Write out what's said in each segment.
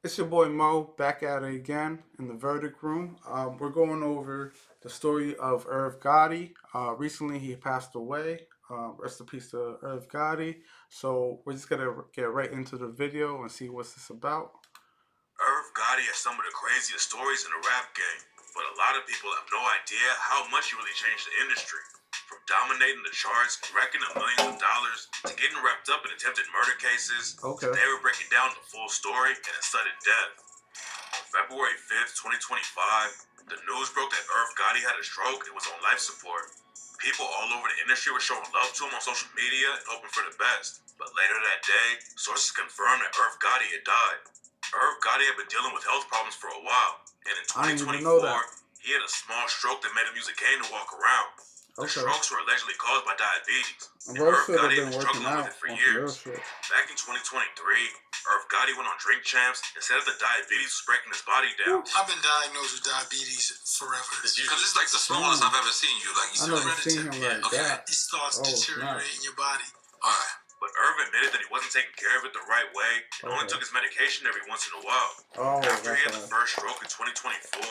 It's your boy Mo back at it again in the verdict room. We're going over the story of Irv Gotti. Recently, he passed away. Rest in peace to Irv Gotti. So we're just gonna get right into the video and see what's this about. Irv Gotti has some of the craziest stories in the rap game, but a lot of people have no idea how much he really changed the industry. From dominating the charts, racking up millions of dollars, to getting wrapped up in attempted murder cases, Okay. today we're breaking down the full story and his sudden death. On February 5th, 2025, the news broke that Irv Gotti had a stroke and was on life support. People all over the industry were showing love to him on social media and hoping for the best. But later that day, sources confirmed that Irv Gotti had died. Irv Gotti had been dealing with health problems for a while, and in I didn't even know 2024, that. he had a small stroke that made him use a cane to walk around. The Okay. strokes were allegedly caused by diabetes, and Bro Irv should have Gotti had been been working struggling with out it for on some real years. shit. Back in 2023, Irv Gotti went on Drink Champs and said that the diabetes was breaking his body down. I've been diagnosed with diabetes forever. Because it's like the smallest I've ever seen you. Like, I you never seen him hereditary. like that. It starts Oh, snap. deteriorating your body. All right. But Irv admitted that he wasn't taking care of it the right way and only Okay. took his medication every once in a while. Oh, After he had that's the first stroke in 2024,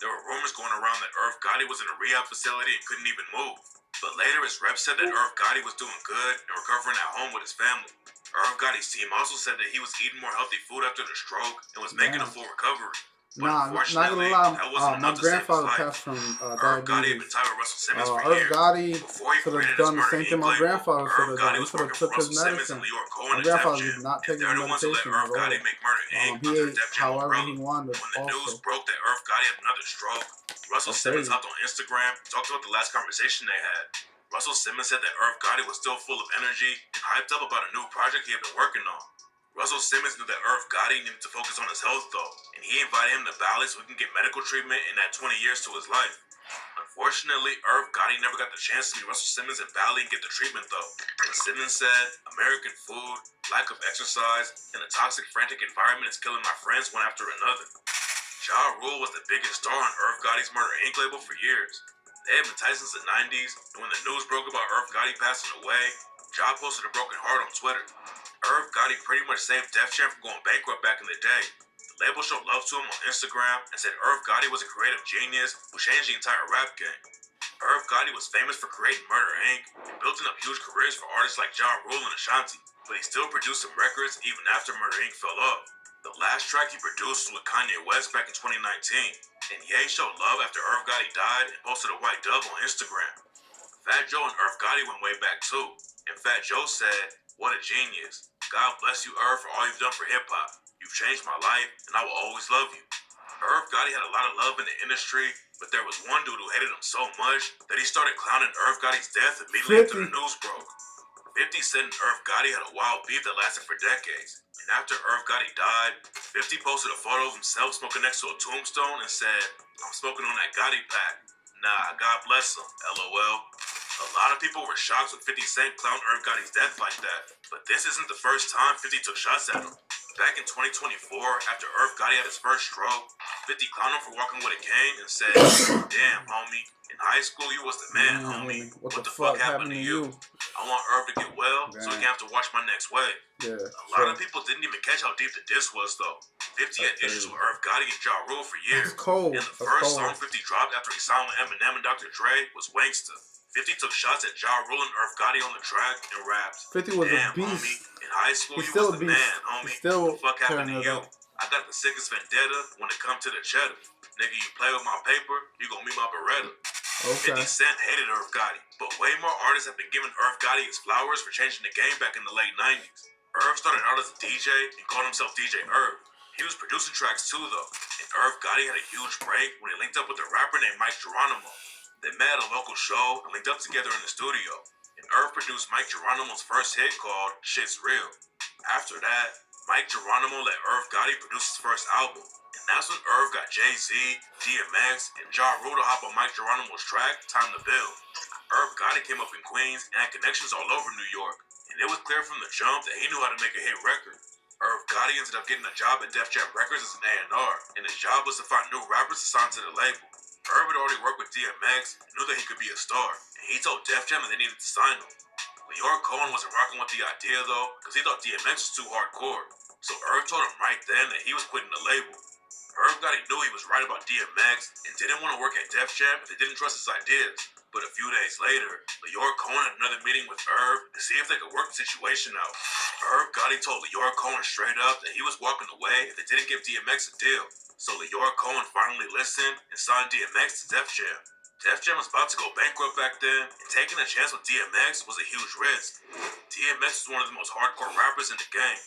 there were rumors going around that Irv Gotti was in a rehab facility and couldn't even move. But later, his rep said that Irv Gotti was doing good and recovering at home with his family. Irv Gotti's team also said that he was eating more healthy food after the stroke and was making a full recovery. But Nah, not gonna unfortunately, lie. that wasn't My enough to save his grandfather life. passed from Irv Gotti had been diabetes. tied with Russell Simmons for Irv years. Gotti Before he should have created his done the Murder same thing Inc. my label, grandfather should Irv have done. Gotti He was should have working for took his Russell Simmons and medicine. Leor Cohen My and Def grandfather Jam, did not and take his they're the ones who let medication Irv at Gotti all. make Murder Inc. He under the ate Def Jam however umbrella. he wanted. When the news Also, broke that Irv Gotti had another stroke, Russell that's Simmons crazy. hopped on Instagram and talked about the last conversation they had. Russell Simmons said that Irv Gotti was still full of energy and hyped up about a new project he had been working on. Russell Simmons knew that Irv Gotti needed to focus on his health though, and he invited him to Bali so he can get medical treatment and add 20 years to his life. Unfortunately, Irv Gotti never got the chance to meet Russell Simmons in Bali and get the treatment though. And Simmons said, American food, lack of exercise, and a toxic, frantic environment is killing my friends one after another. Ja Rule was the biggest star on Irv Gotti's Murder Inc. label for years. They had been tight since the 90s, and when the news broke about Irv Gotti passing away, Ja posted a broken heart on Twitter. Irv Gotti pretty much saved Def Jam from going bankrupt back in the day. The label showed love to him on Instagram and said Irv Gotti was a creative genius who changed the entire rap game. Irv Gotti was famous for creating Murder Inc. and building up huge careers for artists like Ja Rule and Ashanti, but he still produced some records even after Murder Inc. fell off. The last track he produced was with Kanye West back in 2019, and Ye showed love after Irv Gotti died and posted a white dove on Instagram. Fat Joe and Irv Gotti went way back too, and Fat Joe said, "What a genius. God bless you, Irv, for all you've done for hip-hop. You've changed my life, and I will always love you." Irv Gotti had a lot of love in the industry, but there was one dude who hated him so much that he started clowning Irv Gotti's death immediately after the news broke. 50 Cent and Irv Gotti had a wild beef that lasted for decades, and after Irv Gotti died, 50 posted a photo of himself smoking next to a tombstone and said, "I'm smoking on that Gotti pack. Nah, God bless him, LOL." A lot of people were shocked when 50 Cent clowned Irv Gotti's death like that, but this isn't the first time 50 took shots at him. Back in 2024, after Irv Gotti had his first stroke, 50 clowned him for walking with a cane and said, "Damn, homie, in high school you was the man, homie. What What the the fuck fuck happened to you? I want Irv to get well so he can have to watch my next wave." Yeah. A lot of people didn't even catch how deep the diss was though. 50 had issues with Irv Gotti and Ja Rule for years. It's cold. And the first song 50 dropped after he signed with Eminem and Dr. Dre was Wanksta. 50 took shots at Ja Rule and Irv Gotti on the track and rapped, 50 was "Damn, a beast. homie, in high school He's you still was a the beast. man, homie. He's still What the fuck happened tearing to it you? up. I got the sickest vendetta when it come to the cheddar. Nigga, you play with my paper, you gon' meet my Beretta." 50 Okay. Cent hated Irv Gotti, but way more artists have been giving Irv Gotti his flowers for changing the game back in the late 90s. Irv started out as a DJ and called himself DJ Irv. He was producing tracks too though, and Irv Gotti had a huge break when he linked up with a rapper named Mike Geronimo. They met at a local show and linked up together in the studio, and Irv produced Mike Geronimo's first hit called Shit's Real. After that, Mike Geronimo let Irv Gotti produce his first album, and that's when Irv got Jay-Z, DMX, and Ja Rule to hop on Mike Geronimo's track, Time to Build. Irv Gotti came up in Queens and had connections all over New York, and it was clear from the jump that he knew how to make a hit record. Irv Gotti ended up getting a job at Def Jam Records as an A&R, and his job was to find new rappers to sign to the label. Irv had already worked with DMX and knew that he could be a star, and he told Def Jam that they needed to sign him. Leor Cohen wasn't rocking with the idea though, because he thought DMX was too hardcore. So Irv told him right then that he was quitting the label. Irv Gotti knew he was right about DMX and didn't want to work at Def Jam if they didn't trust his ideas. But a few days later, Leor Cohen had another meeting with Irv to see if they could work the situation out. Irv Gotti told Leor Cohen straight up that he was walking away if they didn't give DMX a deal. So Leor Cohen finally listened and signed DMX to Def Jam. Def Jam was about to go bankrupt back then, and taking a chance with DMX was a huge risk. DMX was one of the most hardcore rappers in the game.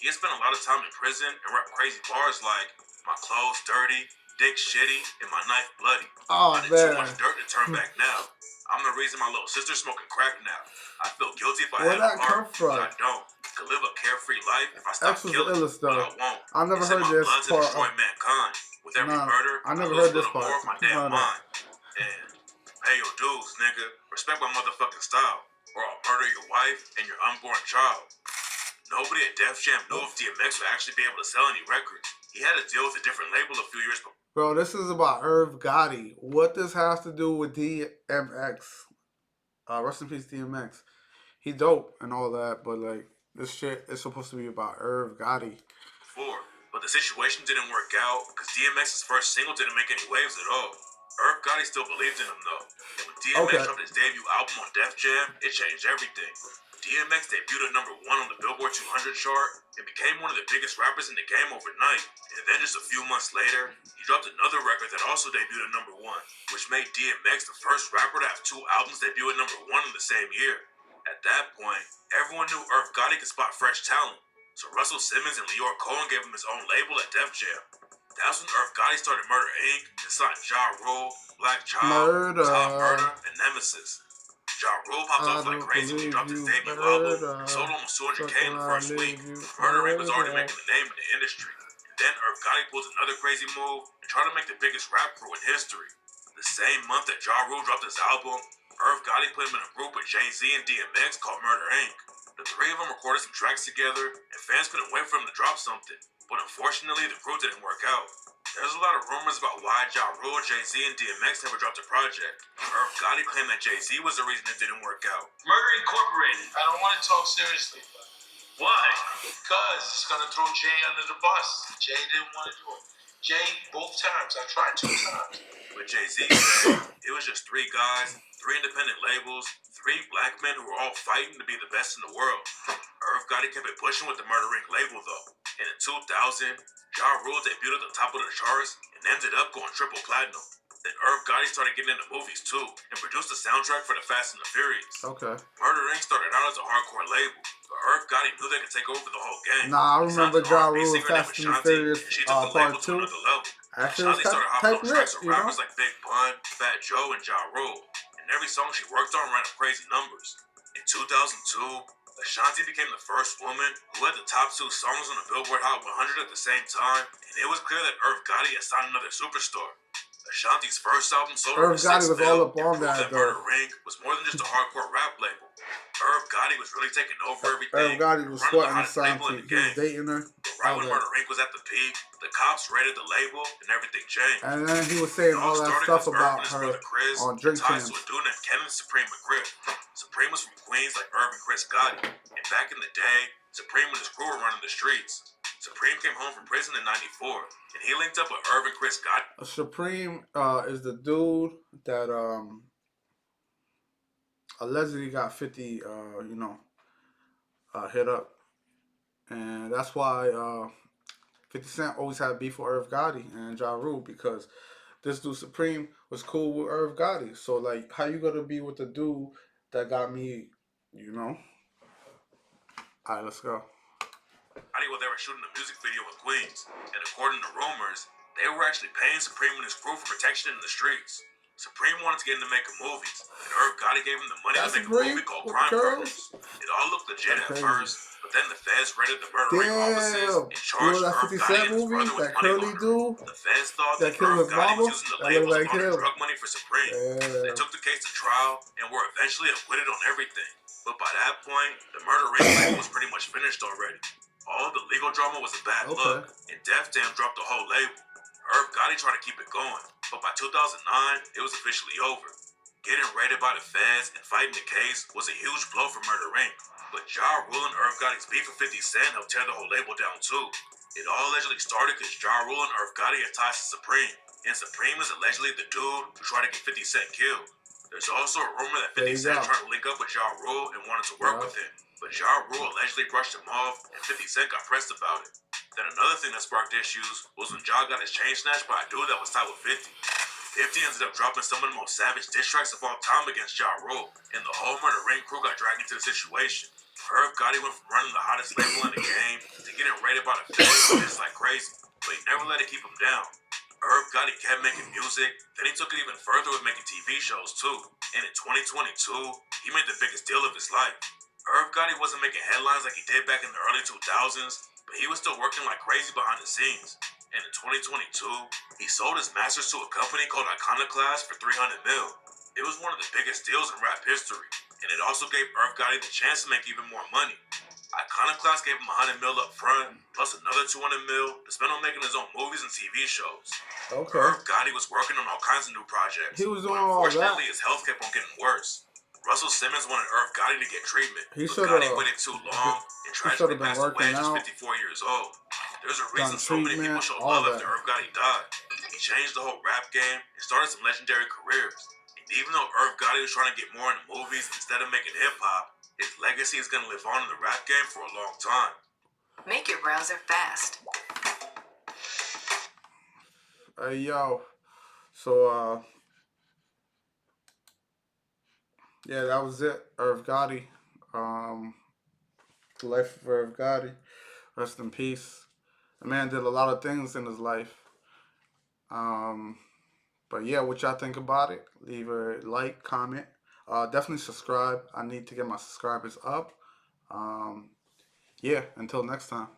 He had spent a lot of time in prison and rapped crazy bars like, "My clothes dirty, dick shitty, and my knife bloody. Oh I did too man, much dirt to turn back now. I'm the reason my little sister's smoking crack now. I feel guilty if I where'd had a that come heart, from? but I don't. Could live a carefree life if I X stop was the killing, illest but though. I won't. I never It's in heard my this blood to part. destroy mankind. With every Nah, murder, I never lose heard a this little more part. of my You damn know that. mind. And pay your dues, nigga. Respect my motherfucking style, or I'll murder your wife and your unborn child." Nobody at Def Jam knew if DMX would actually be able to sell any records. He had to deal with a different label a few years before. Bro, this is about Irv Gotti. What this has to do with DMX? Rest in peace, DMX. He dope and all that, but like this shit is supposed to be about Irv Gotti. But the situation didn't work out because DMX's first single didn't make any waves at all. Irv Gotti still believed in him though, and when DMX Okay. dropped his debut album on Def Jam, it changed everything. DMX debuted at number 1 on the Billboard 200 chart and became one of the biggest rappers in the game overnight. And then just a few months later, he dropped another record that also debuted at number 1, which made DMX the first rapper to have 2 albums debut at number 1 in the same year. At that point, everyone knew Irv Gotti could spot fresh talent, so Russell Simmons and Leor Cohen gave him his own label at Def Jam. That's when Irv Gotti started Murder Inc. and signed Ja Rule, Black Child, Tom Murder, and Nemesis. Ja Rule popped I off like don't crazy when he believe dropped his you, debut album and murder. sold almost 200K Fuck in the I first week. leave you, Murder Inc. was already murder. making a name in the industry. And then Irv Gotti pulled another crazy move and tried to make the biggest rap crew in history. The same month that Ja Rule dropped his album, Irv Gotti put him in a group with Jay-Z and DMX called Murder Inc. The three of them recorded some tracks together, and fans couldn't wait for him to drop something. But unfortunately, the group didn't work out. There's a lot of rumors about why Ja Rule, Jay-Z, and DMX never dropped a project. Irv Gotti claimed that Jay-Z was the reason it didn't work out. Murder Incorporated. I don't want to talk seriously, but Why? because it's gonna throw Jay under the bus. Jay didn't want to do it. Jay, both times. I tried 2 times. But Jay-Z said it was just 3 guys, 3 independent labels, 3 black men who were all fighting to be the best in the world. Irv Gotti kept it pushing with the Murder Inc. label though. And in 2000, Ja Rule debuted at the top of the charts and ended up going triple platinum. Then Irv Gotti started getting into movies too and produced the soundtrack for the Fast and the Furious. Okay. Murder Inc. started out as a hardcore label, but Irv Gotti knew they could take over the whole game. Nah, I He signed remember an Ja R&B Rule, singer named Fast and the Ashanti, Furious, and she took the label Part to 2. another level. That shit was Ashanti started hopping type on tracks lit, with you know? rappers like Big Pun, Fat Joe, and Ja Rule, and every song she worked on ran up crazy numbers. In 2002, Ashanti became the first woman who had the top 2 songs on the Billboard Hot 100 at the same time, and it was clear that Irv Gotti had signed another superstar. Ashanti's first album sold over Irv Gotti 6 was all mil up and on proved that that Murder though. Inc. was more than just a hardcore rap label. Irv Gotti was really taking over Irv everything Gotti and was running the sweating hottest label Ashanti. in the He was game. dating her. But right All when that. Murder Inc. was at the peak, the cops raided the label and everything changed. And then he was It saying all all that started stuff because Irv about and his her brother Chris on had Drink ties Champs. to a dude named Kevin Supreme McGriff. Supreme was from Queens like Irv and Chris Gotti. And back in the day, Supreme and his crew were running the streets. Supreme came home from prison in '94, and he linked up with Irv and Chris Gotti. Supreme is the dude that allegedly got 50 hit up. And that's why 50 Cent always had beef with Irv Gotti and Ja Rule, because this dude Supreme was cool with Irv Gotti. So like, how you gonna be with the dude that got me, you know? All right, let's go. While they were shooting a music video in Queens, and according to rumors, they were actually paying Supreme and his crew for protection in the streets. Supreme wanted to get into making movies, and Irv Gotti gave him the money That's to make a Supreme movie called with Crime girls? Partners. It all looked legit That's at crazy. first, but then the feds raided the Murder Inc. offices Damn. and You charged know that Irv 50 Gotti Cent and his movie? brother with That money curly laundering. dude The feds thought that that killed Irv his Gotti mama? was using the That label looked to like launder him. drug money for Supreme. They Yeah. took the case to trial and were eventually acquitted on everything. But by that point, the Murder Inc. label was pretty much finished already. All the legal drama was a bad look, and Def Jam dropped the whole label. Irv Gotti tried to keep it going, but by 2009, it was officially over. Getting raided by the feds and fighting the case was a huge blow for Murder Inc. But Ja Rule and Irv Gotti's beef with 50 Cent helped tear the whole label down too. It all allegedly started because Ja Rule and Irv Gotti had ties to Supreme, and Supreme is allegedly the dude who tried to get 50 Cent killed. There's also a rumor that 50 Cent tried to link up with Ja Rule and wanted to work with him, but Ja Rule allegedly brushed him off, and 50 Cent got pressed about it. Then another thing that sparked issues was when Ja got his chain snatched by a dude that was tied with 50. 50 ended up dropping some of the most savage diss tracks of all time against Ja Rule, and the whole Murder Ring crew got dragged into the situation. Irv Gotti went from running the hottest label in the game to getting raided by the feds just like crazy, but he never let it keep him down. Irv Gotti kept making music, then he took it even further with making TV shows too, and in 2022, he made the biggest deal of his life. Irv Gotti wasn't making headlines like he did back in the early 2000s, but he was still working like crazy behind the scenes. And in 2022, he sold his masters to a company called Iconoclast for $300 million. It was one of the biggest deals in rap history, and it also gave Irv Gotti the chance to make even more money. Iconoclast gave him $100 million up front, plus another $200 million to spend on making his own movies and TV shows. Okay. Irv Gotti was working on all kinds of new projects, He was but doing all that. unfortunately his health kept on getting worse. Russell Simmons wanted Irv Gotti to get treatment, He but shoulda- Gotti waited too long and tragically been passed away working at just out, 54 years old. There's a reason done so many people treatment, showed all love after that. Irv Gotti died. He changed the whole rap game and started some legendary careers. And even though Irv Gotti was trying to get more into movies instead of making hip-hop, his legacy is going to live on in the rap game for a long time. Make your browser fast. Hey, yo. So, yeah, that was it. Irv Gotti. The life of Irv Gotti. Rest in peace. The man did a lot of things in his life. But yeah, what y'all think about it? Leave a like, comment. Definitely subscribe. I need to get my subscribers up. Yeah, until next time.